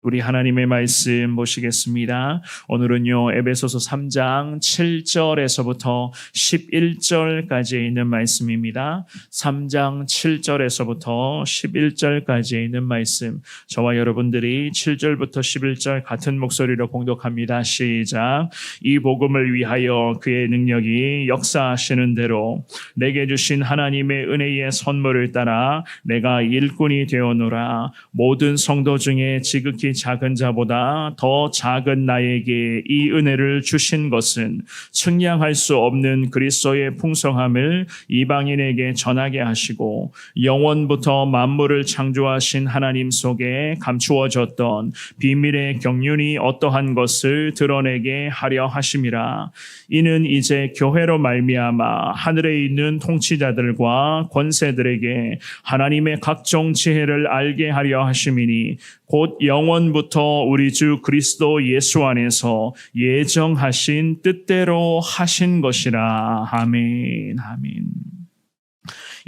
우리 하나님의 말씀 보시겠습니다. 오늘은요, 에베소서 3장 7절에서부터 11절까지 있는 말씀입니다. 3장 7절에서부터 11절까지 있는 말씀. 저와 여러분들이 7절부터 11절 같은 목소리로 봉독합니다. 시작. 이 복음을 위하여 그의 능력이 역사하시는 대로 내게 주신 하나님의 은혜의 선물을 따라 내가 일꾼이 되어노라. 모든 성도 중에 지극히 작은 자보다 더 작은 나에게 이 은혜를 주신 것은 측량할 수 없는 그리스도의 풍성함을 이방인에게 전하게 하시고 영원부터 만물을 창조하신 하나님 속에 감추어졌던 비밀의 경륜이 어떠한 것을 드러내게 하려 하심이라. 이는 이제 교회로 말미암아 하늘에 있는 통치자들과 권세들에게 하나님의 각종 지혜를 알게 하려 하심이니 곧 영원부터 우리 주 그리스도 예수 안에서 예정하신 뜻대로 하신 것이라. 아멘. 아멘.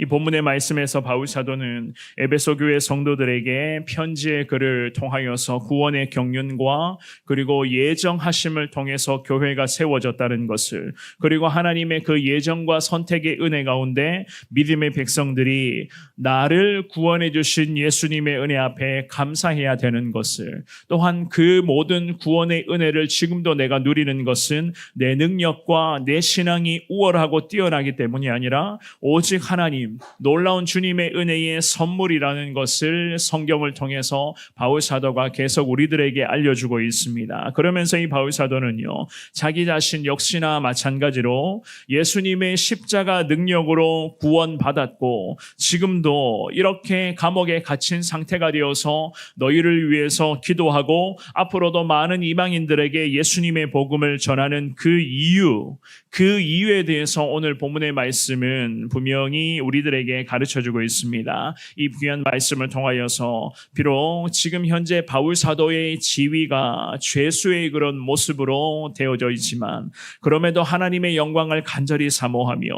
이 본문의 말씀에서 바울 사도는 에베소 교회 성도들에게 편지의 글을 통하여서 구원의 경륜과 그리고 예정하심을 통해서 교회가 세워졌다는 것을, 그리고 하나님의 그 예정과 선택의 은혜 가운데 믿음의 백성들이 나를 구원해 주신 예수님의 은혜 앞에 감사해야 되는 것을, 또한 그 모든 구원의 은혜를 지금도 내가 누리는 것은 내 능력과 내 신앙이 우월하고 뛰어나기 때문이 아니라 오직 하나님, 놀라운 주님의 은혜의 선물이라는 것을 성경을 통해서 바울 사도가 계속 우리들에게 알려주고 있습니다. 그러면서 이 바울 사도는요, 자기 자신 역시나 마찬가지로 예수님의 십자가 능력으로 구원받았고 지금도 이렇게 감옥에 갇힌 상태가 되어서 너희를 위해서 기도하고 앞으로도 많은 이방인들에게 예수님의 복음을 전하는 그 이유에 대해서 오늘 본문의 말씀은 분명히 우리들에게 가르쳐주고 있습니다. 이 귀한 말씀을 통하여서 비록 지금 현재 바울 사도의 지위가 죄수의 그런 모습으로 되어져 있지만 그럼에도 하나님의 영광을 간절히 사모하며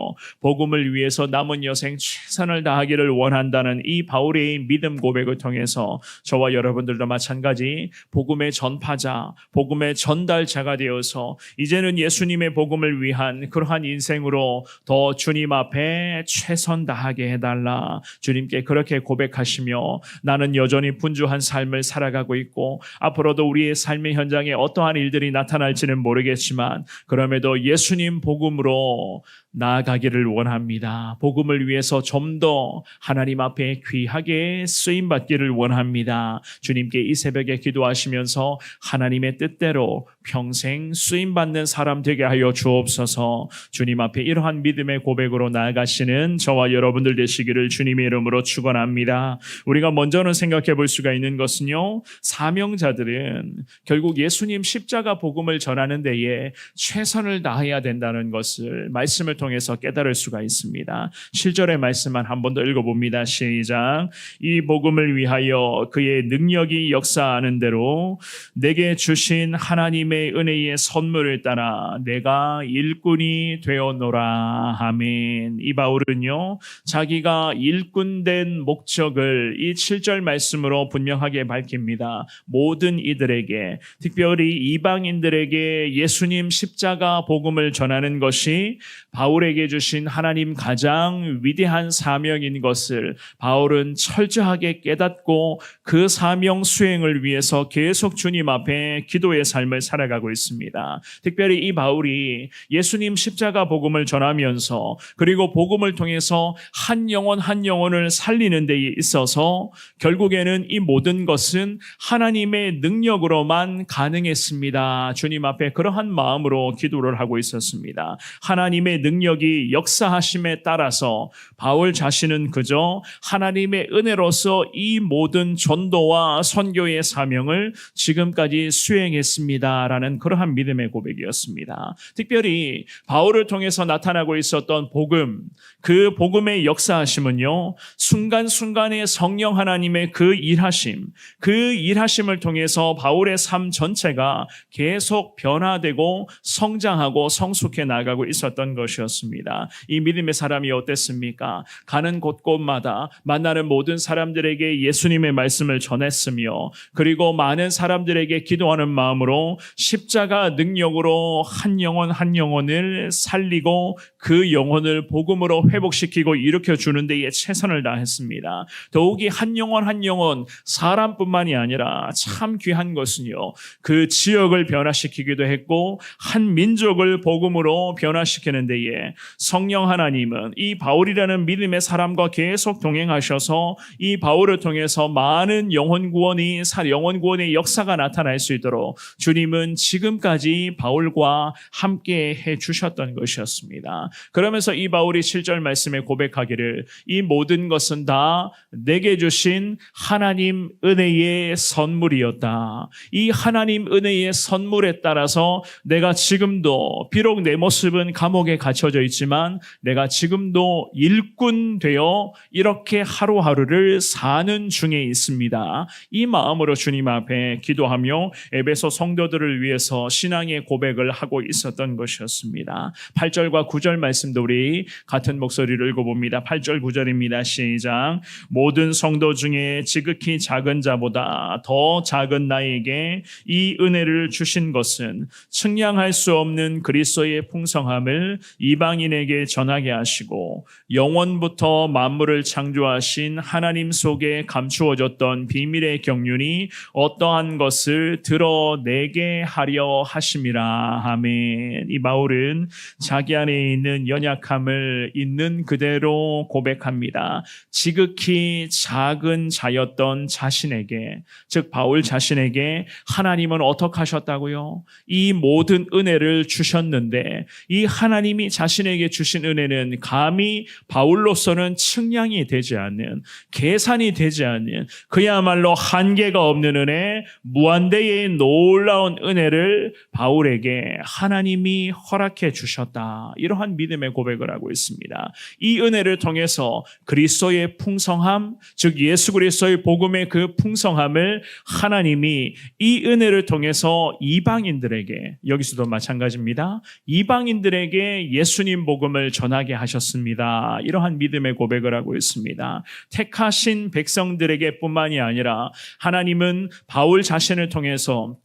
복음을 위해서 남은 여생 최선을 다하기를 원한다는 이 바울의 믿음 고백을 통해서 저와 여러분들도 마찬가지 복음의 전파자, 복음의 전달자가 되어서 이제는 예수님의 복음을 위한 그러한 인생으로 더 주님 앞에 최선 다하게 해달라. 주님께 그렇게 고백하시며 나는 여전히 분주한 삶을 살아가고 있고 앞으로도 우리의 삶의 현장에 어떠한 일들이 나타날지는 모르겠지만 그럼에도 예수님 복음으로 나아가기를 원합니다. 복음을 위해서 좀 더 하나님 앞에 귀하게 쓰임받기를 원합니다. 주님께 이 새벽에 기도하시면서 하나님의 뜻대로 평생 쓰임받는 사람 되게 하여 주옵소서. 주님 앞에 이러한 믿음의 고백으로 나아가시는 저와 여러분들 되시기를 주님의 이름으로 축원합니다. 우리가 먼저는 생각해 볼 수가 있는 것은요, 사명자들은 결국 예수님 십자가 복음을 전하는 데에 최선을 다해야 된다는 것을 말씀을 통해서 깨달을 수가 있습니다. 7절의 말씀만 한 번 더 읽어봅니다. 시작. 이 복음을 위하여 그의 능력이 역사하는 대로 내게 주신 하나님의 은혜의 선물을 따라 내가 일꾼이 되어노라. 아멘. 이 바울은요, 자기가 일꾼된 목적을 이 7절 말씀으로 분명하게 밝힙니다. 모든 이들에게, 특별히 이방인들에게 예수님 십자가 복음을 전하는 것이 바울에게 주신 하나님 가장 위대한 사명인 것을 바울은 철저하게 깨닫고 그 사명 수행을 위해서 계속 주님 앞에 기도의 삶을 살아가고 있습니다. 특별히 이 바울이 예수님 십자가 복음을 전하면서 그리고 복음을 통해서 한 영혼을 살리는 데 있어서 결국에는 이 모든 것은 하나님의 능력으로만 가능했습니다. 주님 앞에 그러한 마음으로 기도를 하고 있었습니다. 하나님의 능력이 역사하심에 따라서 바울 자신은 그저 하나님의 은혜로서 이 모든 전도와 선교의 사명을 지금까지 수행했습니다라는 그러한 믿음의 고백이었습니다. 특별히 바울을 통해서 나타나고 있었던 복음, 그 복음의 역사하심은요, 순간순간의 성령 하나님의 그 일하심을 통해서 바울의 삶 전체가 계속 변화되고 성장하고 성숙해 나가고 있었던 것이었습니다. 것이었습니다. 이 믿음의 사람이 어땠습니까? 가는 곳곳마다 만나는 모든 사람들에게 예수님의 말씀을 전했으며 그리고 많은 사람들에게 기도하는 마음으로 십자가 능력으로 한 영혼 한 영혼을 살리고 그 영혼을 복음으로 회복시키고 일으켜주는 데에 최선을 다했습니다. 더욱이 한 영혼 한 영혼 사람뿐만이 아니라 참 귀한 것은요, 그 지역을 변화시키기도 했고 한 민족을 복음으로 변화시키는 데에 성령 하나님은 이 바울이라는 믿음의 사람과 계속 동행하셔서 이 바울을 통해서 많은 영혼 구원의 역사가 나타날 수 있도록 주님은 지금까지 바울과 함께 해주셨던 것이었습니다. 그러면서 이 바울이 7절 말씀에 고백하기를 이 모든 것은 다 내게 주신 하나님 은혜의 선물이었다. 이 하나님 은혜의 선물에 따라서 내가 지금도 비록 내 모습은 감옥에 갇혀져 있지만 내가 지금도 일꾼 되어 이렇게 하루하루를 사는 중에 있습니다. 이 마음으로 주님 앞에 기도하며 에베소 성도들을 위해서 신앙의 고백을 하고 있었던 것이었습니다. 8절과 9절 말씀도 우리 같은 목소리를 읽어봅니다. 8절 9절입니다. 시작. 모든 성도 중에 지극히 작은 자보다 더 작은 나에게 이 은혜를 주신 것은 측량할 수 없는 그리스도의 풍성함을 이방인에게 전하게 하시고 영원부터 만물을 창조하신 하나님 속에 감추어졌던 비밀의 경륜이 어떠한 것을 드러내게 하려 하심이라. 아멘. 이 바울은 자기 안에 있는 연약함을 있는 그대로 고백합니다. 지극히 작은 자였던 자신에게, 즉 바울 자신에게 하나님은 어떻게 하셨다고요? 이 모든 은혜를 주셨는데 이 하나님이 자신에게 주신 은혜는 감히 바울로서는 측량이 되지 않는, 계산이 되지 않는 그야말로 한계가 없는 은혜, 무한대의 놀라운 은혜를 바울에게 하나님이 허락해 주셨다. 이러한 믿음의 고백을 하고 있습니다. 이 은혜를 통해서 그리스도의 풍성함, 즉 예수 그리스도의 복음의 그 풍성함을 하나님이 이 은혜를 통해서 이방인들에게, 여기서도 마찬가지입니다. 이방인들에게 예수님 복음을 전하게 하셨습니다. 이러한 믿음의 고백을 하고 있습니다. 택하신 백성들에게 뿐만이 아니라 하나님은 바울 자신을 통해서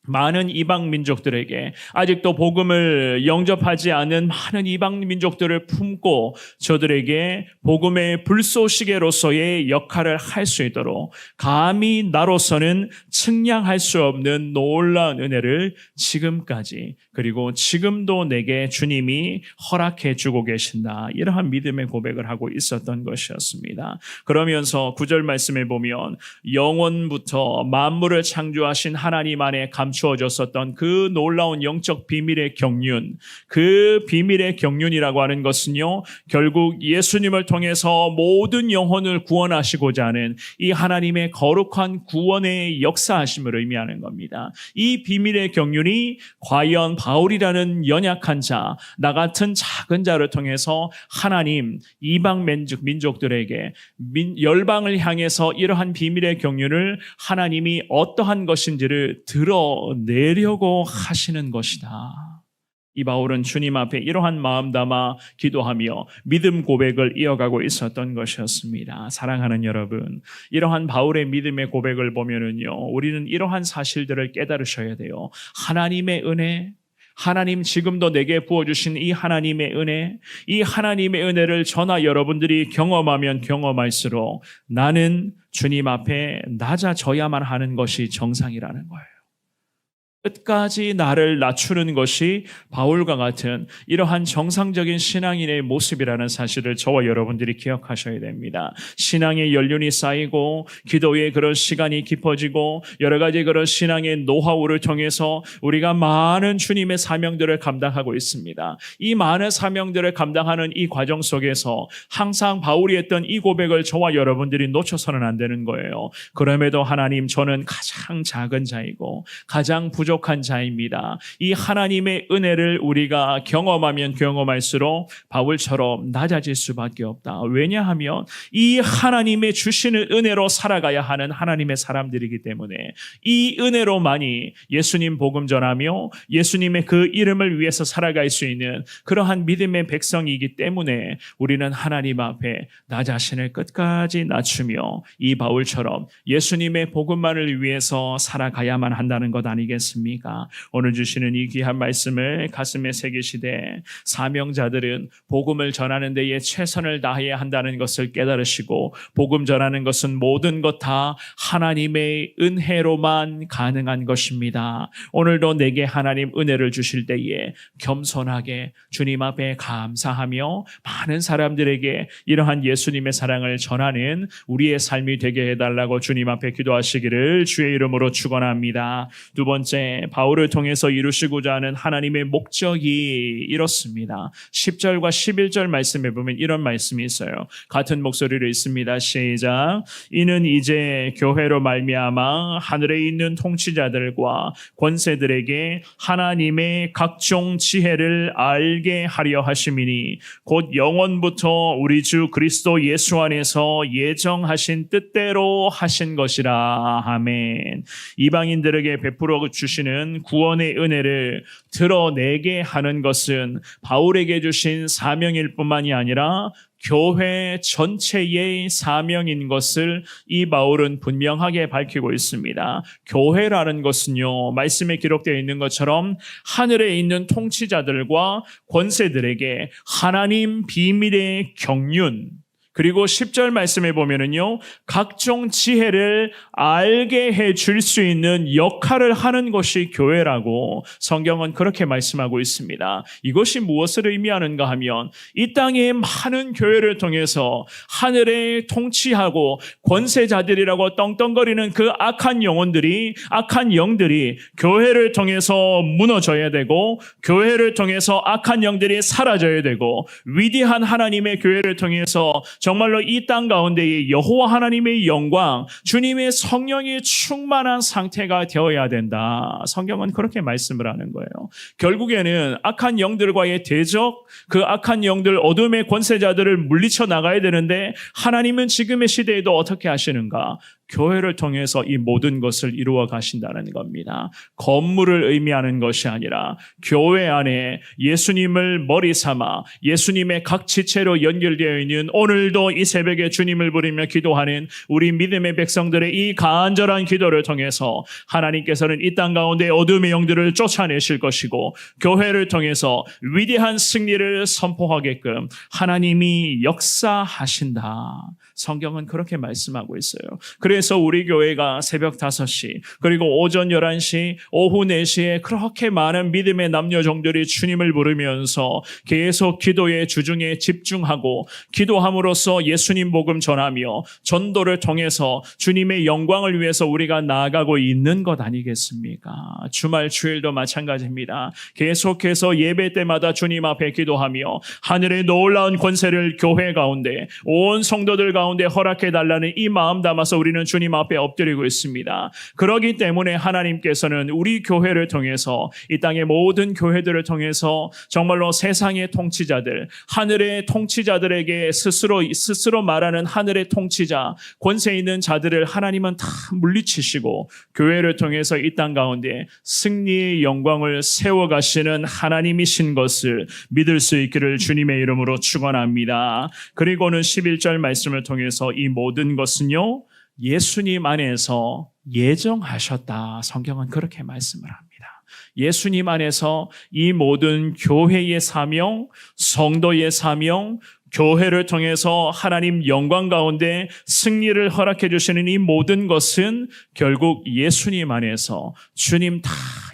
많은 이방 민족들에게, 아직도 복음을 영접하지 않은 많은 이방 민족들을 품고 저들에게 복음의 불쏘시개로서의 역할을 할 수 있도록 감히 나로서는 측량할 수 없는 놀라운 은혜를 지금까지, 그리고 지금도 내게 주님이 허락해 주고 계신다. 이러한 믿음의 고백을 하고 있었던 것이었습니다. 그러면서 9절 말씀에 보면 영원부터 만물을 창조하신 하나님 안에 감추어졌었던 그 놀라운 영적 비밀의 경륜, 그 비밀의 경륜이라고 하는 것은요, 결국 예수님을 통해서 모든 영혼을 구원하시고자 하는 이 하나님의 거룩한 구원의 역사하심을 의미하는 겁니다. 이 비밀의 경륜이 과연 바울이라는 연약한 자, 나 같은 작은 자를 통해서 하나님 이방 민족들에게, 열방을 향해서 이러한 비밀의 경륜을 하나님이 어떠한 것인지를 드러내려고 하시는 것이다. 이 바울은 주님 앞에 이러한 마음 담아 기도하며 믿음 고백을 이어가고 있었던 것이었습니다. 사랑하는 여러분, 이러한 바울의 믿음의 고백을 보면은요, 우리는 이러한 사실들을 깨달으셔야 돼요. 하나님의 은혜, 하나님 지금도 내게 부어주신 이 하나님의 은혜, 이 하나님의 은혜를 저나 여러분들이 경험하면 경험할수록 나는 주님 앞에 낮아져야만 하는 것이 정상이라는 거예요. 끝까지 나를 낮추는 것이 바울과 같은 이러한 정상적인 신앙인의 모습이라는 사실을 저와 여러분들이 기억하셔야 됩니다. 신앙의 연륜이 쌓이고 기도의 그런 시간이 깊어지고 여러 가지 그런 신앙의 노하우를 통해서 우리가 많은 주님의 사명들을 감당하고 있습니다. 이 많은 사명들을 감당하는 이 과정 속에서 항상 바울이 했던 이 고백을 저와 여러분들이 놓쳐서는 안 되는 거예요. 그럼에도 하나님, 저는 가장 작은 자이고 가장 부족한 부족한 자입니다. 이 하나님의 은혜를 우리가 경험하면 경험할수록 바울처럼 낮아질 수밖에 없다. 왜냐하면 이 하나님의 주시는 은혜로 살아가야 하는 하나님의 사람들이기 때문에 이 은혜로만이 예수님 복음 전하며 예수님의 그 이름을 위해서 살아갈 수 있는 그러한 믿음의 백성이기 때문에 우리는 하나님 앞에 나 자신을 끝까지 낮추며 이 바울처럼 예수님의 복음만을 위해서 살아가야만 한다는 것 아니겠습니까? 오늘 주시는 이 귀한 말씀을 가슴에 새기시되 사명자들은 복음을 전하는 데에 최선을 다해야 한다는 것을 깨달으시고 복음 전하는 것은 모든 것 다 하나님의 은혜로만 가능한 것입니다. 오늘도 내게 하나님 은혜를 주실 때에 겸손하게 주님 앞에 감사하며 많은 사람들에게 이러한 예수님의 사랑을 전하는 우리의 삶이 되게 해달라고 주님 앞에 기도하시기를 주의 이름으로 축원합니다. 두 번째, 바울을 통해서 이루시고자 하는 하나님의 목적이 이렇습니다. 10절과 11절 말씀에 보면 이런 말씀이 있어요. 같은 목소리로 있습니다. 시작. 이는 이제 교회로 말미암아 하늘에 있는 통치자들과 권세들에게 하나님의 각종 지혜를 알게 하려 하심이니 곧 영원부터 우리 주 그리스도 예수 안에서 예정하신 뜻대로 하신 것이라. 아멘. 이방인들에게 베풀어 주시는 구원의 은혜를 드러내게 하는 것은 바울에게 주신 사명일 뿐만이 아니라 교회 전체의 사명인 것을 이 바울은 분명하게 밝히고 있습니다. 교회라는 것은요, 말씀에 기록되어 있는 것처럼 하늘에 있는 통치자들과 권세들에게 하나님 비밀의 경륜, 그리고 10절 말씀에 보면은요, 각종 지혜를 알게 해줄 수 있는 역할을 하는 것이 교회라고 성경은 그렇게 말씀하고 있습니다. 이것이 무엇을 의미하는가 하면 이 땅의 많은 교회를 통해서 하늘에 통치하고 권세자들이라고 떵떵거리는 그 악한 영혼들이, 악한 영들이 교회를 통해서 무너져야 되고 교회를 통해서 악한 영들이 사라져야 되고 위대한 하나님의 교회를 통해서 정말로 이 땅 가운데에 여호와 하나님의 영광, 주님의 성령이 충만한 상태가 되어야 된다. 성경은 그렇게 말씀을 하는 거예요. 결국에는 악한 영들과의 대적, 그 악한 영들, 어둠의 권세자들을 물리쳐 나가야 되는데 하나님은 지금의 시대에도 어떻게 하시는가? 교회를 통해서 이 모든 것을 이루어 가신다는 겁니다. 건물을 의미하는 것이 아니라 교회 안에 예수님을 머리 삼아 예수님의 각 지체로 연결되어 있는, 오늘도 이 새벽에 주님을 부르며 기도하는 우리 믿음의 백성들의 이 간절한 기도를 통해서 하나님께서는 이 땅 가운데 어둠의 영들을 쫓아내실 것이고 교회를 통해서 위대한 승리를 선포하게끔 하나님이 역사하신다. 성경은 그렇게 말씀하고 있어요. 그래서 우리 교회가 새벽 5시, 그리고 오전 11시, 오후 4시에 그렇게 많은 믿음의 남녀종들이 주님을 부르면서 계속 기도에 주중에 집중하고 기도함으로써 예수님 복음 전하며 전도를 통해서 주님의 영광을 위해서 우리가 나아가고 있는 것 아니겠습니까? 주말 주일도 마찬가지입니다. 계속해서 예배 때마다 주님 앞에 기도하며 하늘의 놀라운 권세를 교회 가운데 온 성도들 가운데 허락해 달라는 이 마음 담아서 우리는 주님 앞에 엎드리고 있습니다. 그러기 때문에 하나님께서는 우리 교회를 통해서 이 땅의 모든 교회들을 통해서 정말로 세상의 통치자들, 하늘의 통치자들에게 스스로 말하는 하늘의 통치자, 권세 있는 자들을 하나님은 다 물리치시고 교회를 통해서 이 땅 가운데 승리의 영광을 세워가시는 하나님이신 것을 믿을 수 있기를 주님의 이름으로 축원합니다. 그리고는 11절 말씀을 통해서 이 모든 것은요, 예수님 안에서 예정하셨다. 성경은 그렇게 말씀을 합니다. 예수님 안에서 이 모든 교회의 사명, 성도의 사명, 교회를 통해서 하나님 영광 가운데 승리를 허락해 주시는 이 모든 것은 결국 예수님 안에서 주님 다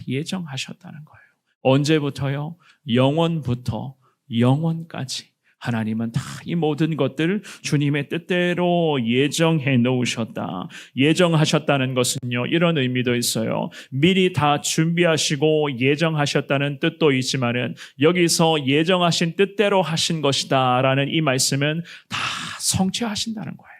예정하셨다는 거예요. 언제부터요? 영원부터 영원까지. 하나님은 다 이 모든 것들 주님의 뜻대로 예정해 놓으셨다. 예정하셨다는 것은요, 이런 의미도 있어요. 미리 다 준비하시고 예정하셨다는 뜻도 있지만은 여기서 예정하신 뜻대로 하신 것이다 라는 이 말씀은 다 성취하신다는 거예요.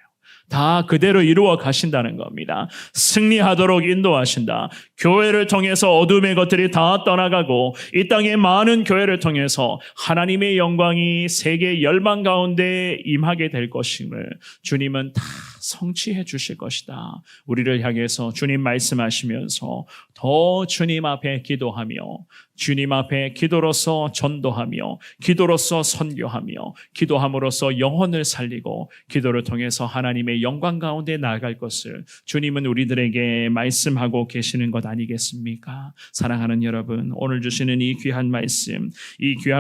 다 그대로 이루어 가신다는 겁니다. 승리하도록 인도하신다. 교회를 통해서 어둠의 것들이 다 떠나가고 이 땅의 많은 교회를 통해서 하나님의 영광이 세계 열방 가운데 임하게 될 것임을 주님은 다 성취해 주실 것이다. 우리를 향해서 주님 말씀하시면서 더 주님 앞에 기도하며 주님 앞에 기도로서 전도하며 기도로서 선교하며 기도함으로써 영혼을 살리고 기도를 통해서 하나님의 영광 가운데 나아갈 것을 주님은 우리들에게 말씀하고 계시는 것 아니겠습니까? 사랑하는 여러분, 오늘 주시는 이 귀한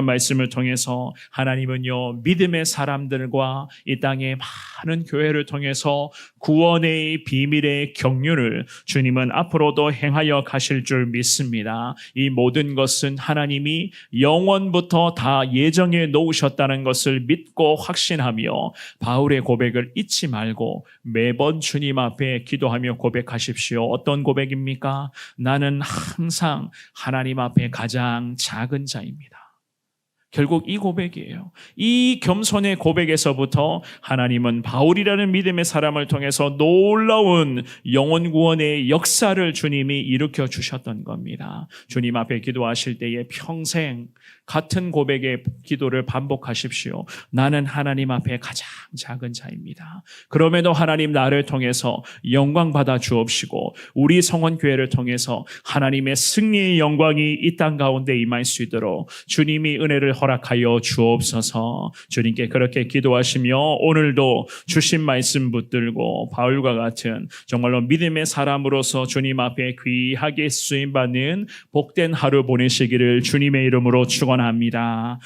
말씀을 통해서 하나님은요, 믿음의 사람들과 이 땅의 많은 교회를 통해서 구원의 비밀의 경륜을 주님은 앞으로도 행하여 가실 줄 믿습니다. 이 모든 것은 하나님이 영원부터 다 예정해 놓으셨다는 것을 믿고 확신하며 바울의 고백을 잊지 말고 매번 주님 앞에 기도하며 고백하십시오. 어떤 고백입니까? 나는 항상 하나님 앞에 가장 작은 자입니다. 결국 이 고백이에요. 이 겸손의 고백에서부터 하나님은 바울이라는 믿음의 사람을 통해서 놀라운 영혼 구원의 역사를 주님이 일으켜 주셨던 겁니다. 주님 앞에 기도하실 때에 평생 같은 고백의 기도를 반복하십시오. 나는 하나님 앞에 가장 작은 자입니다. 그럼에도 하나님 나를 통해서 영광 받아 주옵시고 우리 성원교회를 통해서 하나님의 승리의 영광이 이 땅 가운데 임할 수 있도록 주님이 은혜를 허락하여 주옵소서. 주님께 그렇게 기도하시며 오늘도 주신 말씀 붙들고 바울과 같은 정말로 믿음의 사람으로서 주님 앞에 귀하게 쓰임받는 복된 하루 보내시기를 주님의 이름으로 축원합니다.